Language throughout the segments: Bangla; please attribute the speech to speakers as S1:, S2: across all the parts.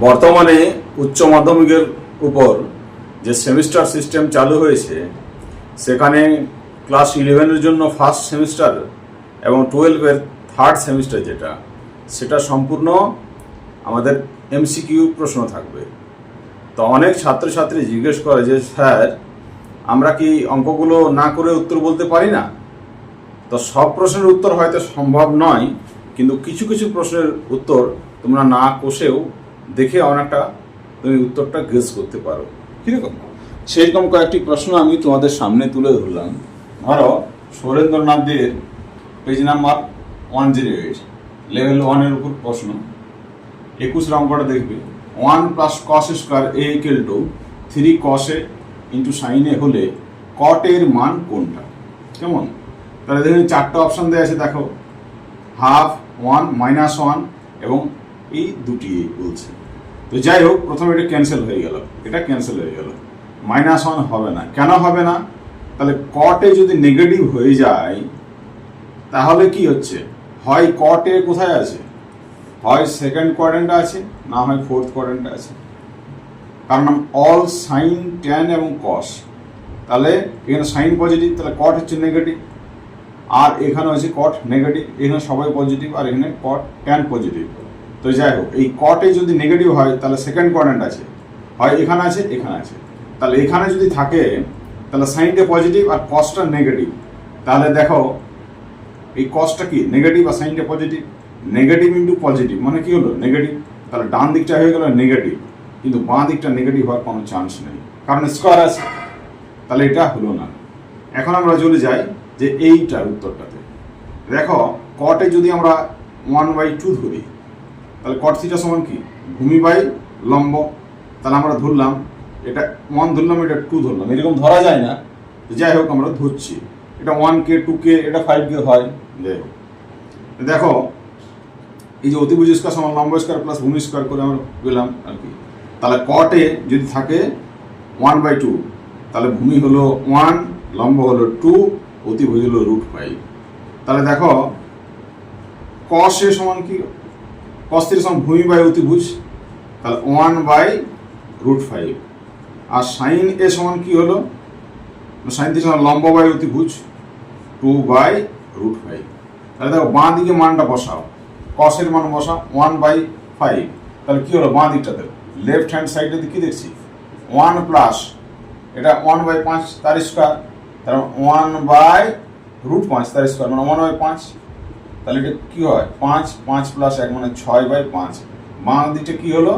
S1: বর্তমানে উচ্চ মাধ্যমিকের উপর যে সেমিস্টার সিস্টেম চালু হয়েছে সেখানে ক্লাস 11-এর জন্য ফার্স্ট সেমিস্টার এবং 12-এর থার্ড সেমিস্টার সেটা সম্পূর্ণ আমাদের এমসিকিউ প্রশ্ন থাকবে। তো অনেক ছাত্রছাত্রী জিজ্ঞেস করে যে স্যার আমরা কি অঙ্কগুলো না করে উত্তর বলতে পারি না? তো সব প্রশ্নের উত্তর হয়তো সম্ভব নয়, কিন্তু কিছু কিছু প্রশ্নের উত্তর তোমরা না কষেও দেখে অনেকটা তুমি উত্তরটা গেস করতে পারো। কীরকম? সেরকম কয়েকটি প্রশ্ন আমি তোমাদের সামনে তুলে ধরলাম। ধরো সুরেন্দ্রনাথ দের পেজ নাম্বার 108 লেভেল 1-এর উপর প্রশ্ন। 21 অঙ্কটা দেখবে 1 + cos square a = 3 cos a * sin a হলে cot এর মান কোনটা? কেমন? তাহলে দেখুন চারটা অপশন দেওয়া আছে, দেখো হাফ, 1, -1 এবং এই দুটি বলছে। তো যাই হোক, প্রথমে এটা ক্যান্সেল হয়ে গেল, এটা ক্যান্সেল হয়ে গেল। -1 হবে না, কেন হবে না? তাহলে কটে যদি নেগেটিভ হয়ে যায় তাহলে কি হচ্ছে, হয় কটে কোথায় আছে, হয় সেকেন্ড কোয়াড্রেন্টে আছে, না হয় ফোর্থ কোয়াড্রেন্টে আছে। কারণ অল সাইন, ট্যান এবং কস, তাহলে এখানে সাইন পজিটিভ, তাহলে কট হচ্ছে নেগেটিভ, আর এখানে হচ্ছে কট নেগেটিভ, এখানে সবাই পজিটিভ, আর এখানে কট ট্যান পজিটিভ। তো যাই হোক, এই কটে যদি নেগেটিভ হয় তাহলে সেকেন্ড কোয়াড্রেন্ট আছে, হয় এখানে আছে, এখানে আছে। তাহলে এখানে যদি থাকে তাহলে সাইনটা পজিটিভ আর কসটা নেগেটিভ। তাহলে দেখো এই কসটা কি নেগেটিভ আর সাইনটা পজিটিভ, নেগেটিভ ইন্টু পজিটিভ মানে কি হলো নেগেটিভ। তাহলে ডান দিকটা হয়ে গেল নেগেটিভ, কিন্তু বাঁ দিকটা নেগেটিভ হওয়ার কোনো চান্স নেই, কারণ স্কোয়ার আছে। তাহলে এটা হলো না। এখন আমরা চলে যাই যে এইটার উত্তরটাতে। দেখো কটে যদি আমরা 1/2 ধরি, তাহলে কট থিটা সমান কি, ভূমি বাই লম্ব। তাহলে আমরা ধরলাম এটা 1 ধরলাম, এটা 2 ধরলাম, এরকম ধরা যায় না, যাই হোক আমরা ধরছি। এটা 1K 2K এটা 5K হয়, যাই হোক। দেখো এই যে অতিভুজ স্কয়ার সমান লম্ব স্কয়ার প্লাস ভূমি স্কয়ার করে আমরা পেলাম আর কি। তাহলে কটে যদি থাকে 1/2, তাহলে ভূমি হলো 1, লম্ব হলো 2, অতিভুজ হলো √5। তাহলে দেখো cos এ সমান কি, cos θ সমান ভূমি বাই অতিভুজ, তাহলে 1/√5। আর sin a সমান কি হলো, sin θ সমান লম্ব বাই অতিভুজ 2/√5। তাহলে দেখো বাঁ দিকে মানটা বসাও, cos এর মান বসাও 1/5। তাহলে কি হলো, বাঁ দিকটাতে লেফট হ্যান্ড সাইডে কি দেখছি 1 প্লাস এটা 1/5 তার স্কয়ার, তাহলে 1/√5 তার স্কয়ার মানে 1/5। তাহলে এটা কি হয় 5, 5 + 1 মানে 6/5। বাঁ দিকটা কি হলো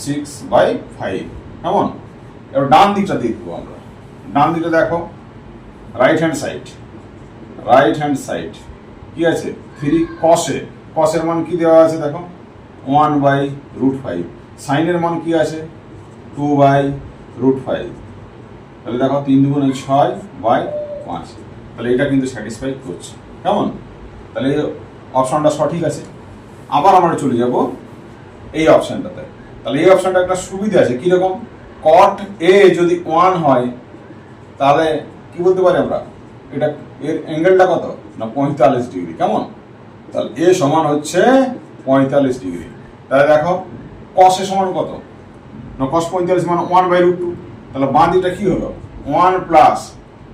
S1: 6/5। কেমন? এবার ডান দিকটা দেখবো আমরা। ডান দিকটা দেখো রাইট হ্যান্ড সাইড কি আছে 3 cos a, cos এর মান কি দেওয়া আছে দেখো 1/√5। sin এর মান কি আছে 2/√5। তাহলে দেখো 3 × 2 = 6/5। তাহলে এটা কিন্তু স্যাটিসফাই করছে। কেমন? তাহলে অপশনটা সঠিক আছে। আবার আমরা চলে যাব এই অপশনটাতে। তাহলে এই অপশনটা একটা সুবিধা আছে, কিরকম, cot a যদি 1 হয় তাহলে কি বলতে পারি আমরা, এটা এর অ্যাঙ্গেলটা কত না 45 ডিগ্রি। কেমন? তাহলে a সমান হচ্ছে 45 ডিগ্রি। তাহলে দেখো cos a সমান কত না, cos 45 মানে 1/√2। তাহলে বাঁ দিকটা কি হলো 1 প্লাস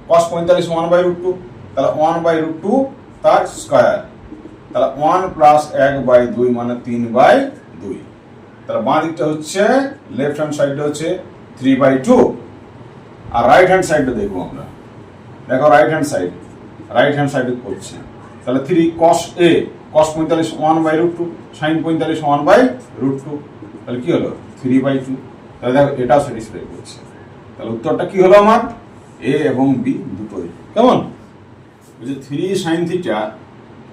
S1: cos 45 1/√2, তাহলে 1/√2 তার স্কয়ার, তাহলে 1 প্লাস 1/2 মানে 3/2। তাহলে বাঁ দিকটা হচ্ছে লেফট হ্যান্ড সাইডটা হচ্ছে 3/2। আর রাইট হ্যান্ড সাইডটা দেখবো আমরা। দেখো রাইট হ্যান্ড সাইডে করছে। তাহলে 3 cos a, cos 45 1/√2, sin 45 1/√2, তাহলে কি হলো 3/2। তাহলে দেখো এটাও স্যাটিসফাই করছে। তাহলে উত্তরটা কি হলো আমার, a এবং b দুটোই। কেমন? 3 sin θ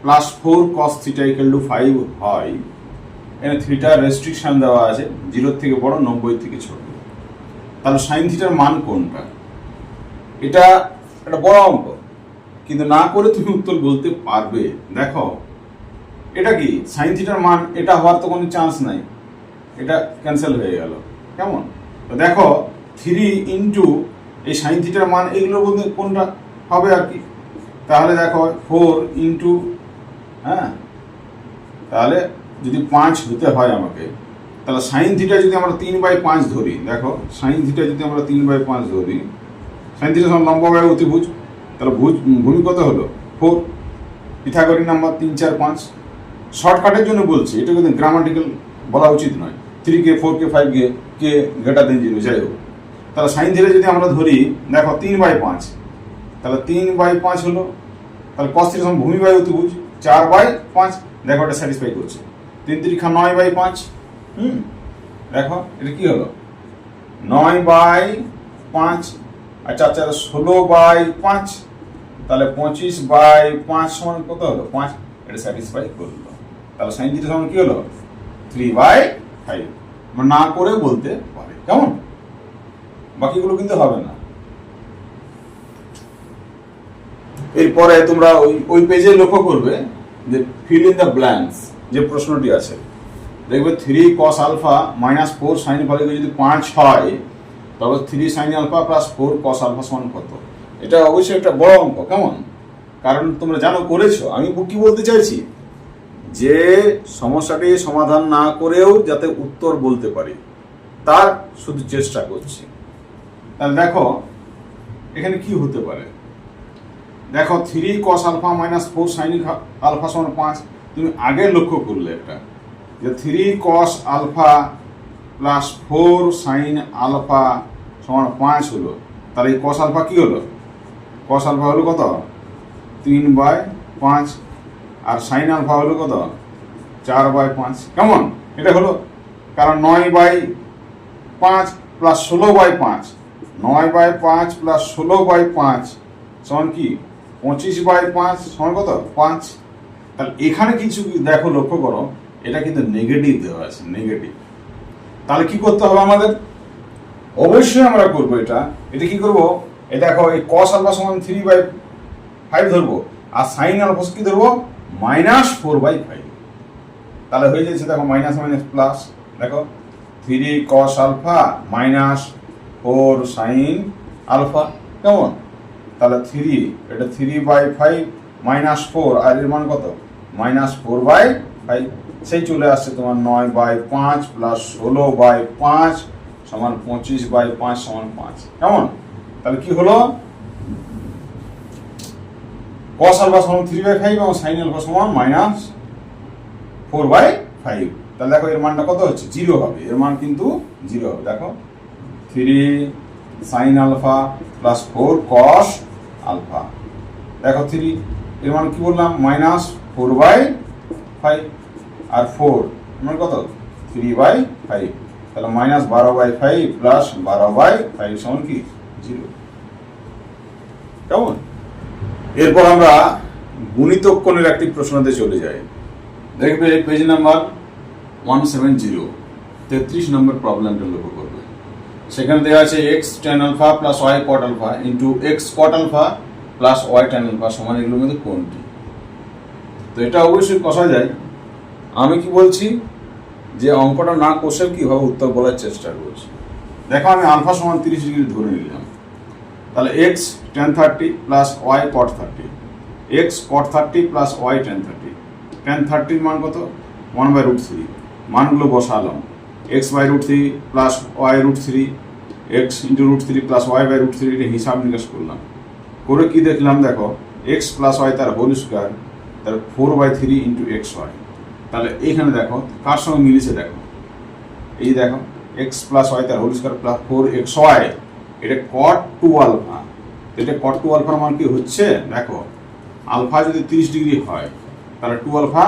S1: প্লাস 4 cos θ = 5 হয়। এখানে থিটার রেস্ট্রিকশন দেওয়া আছে, 0 থেকে বড়, 90 থেকে ছোট। তাহলে সাইন থিটার মান কোনটা? এটা একটা বড় অঙ্ক, কিন্তু না করে তুমি উত্তর বলতে পারবে। দেখো এটা কি সাইন থিটার মান, এটা হওয়ার তো কোনো চান্স নাই, এটা ক্যান্সেল হয়ে গেল। কেমন? তো দেখো 3 ইন্টু এই সাইন থিটার মান, এগুলোর মধ্যে কোনটা হবে আর কি। তাহলে দেখো 4 ইন্টু, হ্যাঁ তাহলে যদি 5 হতে হয় আমাকে, তাহলে সাইন থিটা যদি আমরা 3/5 ধরি, দেখো সাইন থিটা যদি আমরা 3/5 ধরি, সাইন থিটা সমান লম্ব বাই অতিভুজ, তাহলে ভূমি কত হলো 4, পিথাগোরিয়ান নাম্বার 3 4 5। শর্টকাটের জন্য বলছি, এটা কিন্তু গ্রামাটিক্যাল বলা উচিত নয়। 3k 4k 5k k greater than 0, যাই হোক। তাহলে সাইন থিটা যদি আমরা ধরি, দেখো 3/5, তাহলে 3/5 হলো, তাহলে কস থিটা সমান ভূমি বাই অতিভুজ 4/5। দেখো এটা স্যাটিসফাই করছে। 3 3 9/5। দেখো এটা কি হলো 9/5 আর 4 4 16/5, তাহলে 25/5 সমান কত হলো 5। এটা স্যাটিসফাই করলো। তাহলে সাইন থিটা সমান কি হলো 3/5। মানে না করে বলতে পারে, কেমন? বাকিগুলো কিন্তু হবে না। এরপরে তোমরা ওই পেজে লক্ষ্য করবে যে ফিল ইন দ্য ব্ল্যাঙ্কস যে প্রশ্নটি আছে, দেখবে 3 cos alpha minus 4 sine alpha যদি 5 হয়, তবে 3 sine alpha plus 4 cos alpha সমান কত? এটা অবশ্যই একটা বড় অঙ্ক, কেমন? কারণ তোমরা জানো করেছো। আমি কি বলতে চাইছি, যে সমস্যাটি সমাধান না করেও যাতে উত্তর বলতে পারি, তার শুধু চেষ্টা করছি। তাহলে দেখো এখানে কি হতে পারে। দেখো 3 cos alpha minus 4 sine alpha সমান 5। তুমি আগে লক্ষ্য করলে একটা যে 3 cos alpha plus 4 sine alpha সমান 5 হলো। তাহলে এই cos আলফা কি হলো? cos আলফা হলো কত? 3/5। আর সাইন আলফা হলো কত? 4/5। কেমন? এটা হলো কারণ 9/5 প্লাস 16/5, 9/5 প্লাস 16/5 সমান কি 25/5 সমান কত? 5। তাহলে এখানে কিছু দেখো, লক্ষ্য করো, এটা কিন্তু নেগেটিভ দেওয়া আছে, নেগেটিভ। তাহলে কি করতে হবে আমাদের? অবশ্যই আমরা করবো এটা কি করবো, এই দেখো এই cos আলফা সমান 3/5 ধরবো, আর সাইন আলফা কি ধরবো? -4/5। তাহলে হয়ে যাচ্ছে দেখো মাইনাস মাইনাস প্লাস। দেখো 3 cos alpha minus 4 sine alpha, কেমন? তাহলে 3, এটা 3/5 মাইনাস 4, আর এর মান কত? -4/5। সেই চলে আসছে তোমার 9/5 প্লাস 16/5 সমান 25/5 সমান 5, কেমন? তাহলে কি হলো? cos আলফা সমান 3/5 এবং সাইন আলফা সমান -4/5। তাহলে দেখো এর মানটা কত হচ্ছে? 0 হবে। এর মান কিন্তু 0 হবে। দেখো 3 sine alpha plus 4 cos alpha, দেখো 3 এর মান কি বললাম? -4/5, আর 4 মানে কত? 3/5। তাহলে -12/5 প্লাস 12/5 সমান কি 0, কেমন? এরপর আমরা গুণিতক কোণের একটি প্রশ্নতে চলে যাই। দেখবে পেজ নাম্বার 170, 33 নম্বর প্রবলেমটা লক্ষ্য করবে। সেখানে দেওয়া আছে x tan alpha plus y cot alpha into x cot alpha plus y tan alpha সমান এগুলোর মধ্যে কোনটি? তো এটা অবশ্যই কষা যায়। আমি কি বলছি, যে অঙ্কটা না কষে কিভাবে উত্তর বলার চেষ্টা করছি। দেখো আমি আলফা সমান 30 ডিগ্রি ধরে নিলাম, তাহলে x tan 30 plus y cot 30, x cot 30 plus y tan 30। tan 30 মান কত? 1/√3। মানগুলো বসালাম, x/√3 plus y√3, x into √3 plus y/√3, এটা হিসাব নিকাশ করলাম। করে কি দেখলাম? দেখো x প্লাস y তার হোল স্কোয়ার, তাহলে 4/3 ইন্টু xy। তাহলে এইখানে দেখো কার সঙ্গে মিলেছে, দেখো এই দেখো x প্লাস y তার হোল স্কোয়ার প্লাস 4xy, এটা cot 2 আলফা। এটা cot 2 আলফার মান কি হচ্ছে? দেখো আলফা যদি 30 ডিগ্রি হয়, তাহলে 2 আলফা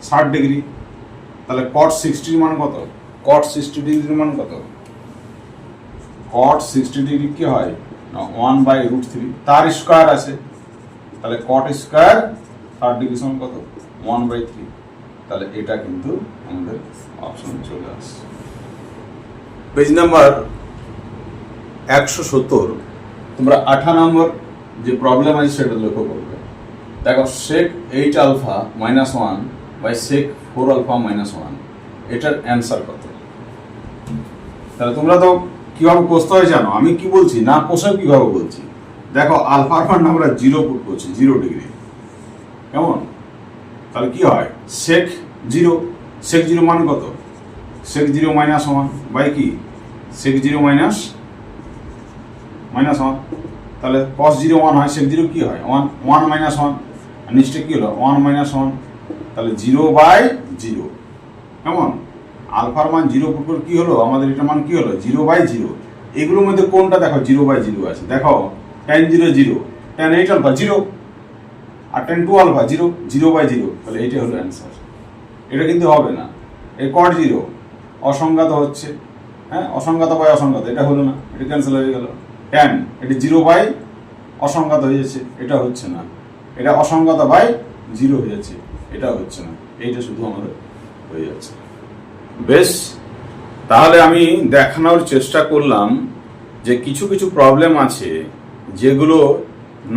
S1: 60 ডিগ্রি। তাহলে cot 60 মান কত? cot 60 ডিগ্রির মান কত? cot 60 ডিগ্রি কি হয়? 1/√3, তার স্কয়ার আছে। তাহলে cot স্কয়ার 60 ডিগ্রি সমান কত? 1/3। তাহলে এটা কিন্তু আমাদের অপশনে চলে আসছে। পেজ নাম্বার 170, তোমরা 18 নম্বর যে প্রবলেম আছে সেটা লক্ষ্য করবে। দেখো sec 8 alpha minus 1 by sec 4 alpha minus 1, এটার অ্যান্সার কত? তাহলে তোমরা তো কিভাবে কষতে হয় জানো, আমি কি বলছি না কষে কিভাবে বলছি। দেখো আলফার মান আমরা 0 পুট করছি, 0 ডিগ্রি, কেমন? তাহলে কি হয়? sec 0 মান কত? সেক 0 মাইনাস 1 বাই কি সেক 0 মাইনাস 1, তাহলে cos 0 1 হয়, সেক 0 কি হয় 1 মাইনাস 1, আর নিচটা কি হলো 1 মাইনাস 1, তাহলে 0/0। কেমন আলফার মান 0 পুট করে কি হলো আমাদের এটা মান কি হলো 0/0। এগুলোর মধ্যে কোনটা দেখো 0/0 আছে, দেখো tan 0 0, tan 8 আলফা 0, আর tan 2 আলফা 0, 0/0, তাহলে এইটা হলো অ্যান্সার। এটা কিন্তু হবে না, এই cot 0 অসংজ্ঞাত হচ্ছে, হ্যাঁ অসংজ্ঞাত বাই অসংজ্ঞাত, এটা হলো না, এটা ক্যান্সেল হয়ে গেল। tan এটা 0 অসংজ্ঞাত হয়ে যাচ্ছে, এটা হচ্ছে না। এটা অসংজ্ঞাত বাই 0 হয়ে যাচ্ছে, এটা হচ্ছে না। এইটা শুধু আমাদের হয়ে যাচ্ছে। বেশ, তাহলে আমি দেখানোর চেষ্টা করলাম যে কিছু কিছু প্রবলেম আছে যেগুলো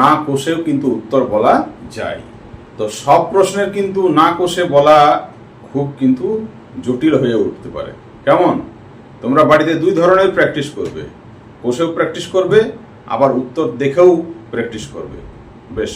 S1: না কষেও কিন্তু উত্তর বলা যায়। তো সব প্রশ্নের কিন্তু না কষে বলা খুব কিন্তু জটিল হয়ে উঠতে পারে। কেমন তোমরা বাড়িতে দুই ধরনের প্র্যাকটিস করবে, কষেও প্র্যাকটিস করবে, আবার উত্তর দেখেও প্র্যাকটিস করবে। বেশ।